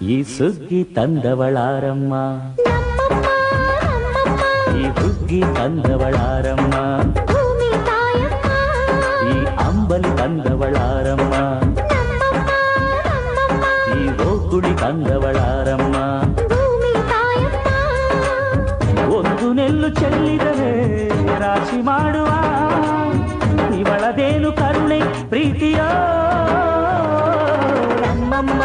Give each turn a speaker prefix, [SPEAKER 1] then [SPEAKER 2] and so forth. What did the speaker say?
[SPEAKER 1] ಈ ಸುಗ್ಗಿ ತಂದವಳಾರಮ್ಮ, ಈ ಹುಗ್ಗಿ ತಂದವಳಾರಮ್ಮ, ಈ ಅಂಬಲಿ ತಂದವಳಾರಮ್ಮ, ಈ ಓಕುಳಿ ತಂದವಳಾರಮ್ಮ. ಒಂದು ನೆಲ್ಲು ಚೆಲ್ಲಿದರೆ ರಾಶಿ ಮಾಡುವ ಇವಳದೇನು ಕರುಣೆ ಪ್ರೀತಿಯೋ ನಮ್ಮಮ್ಮ.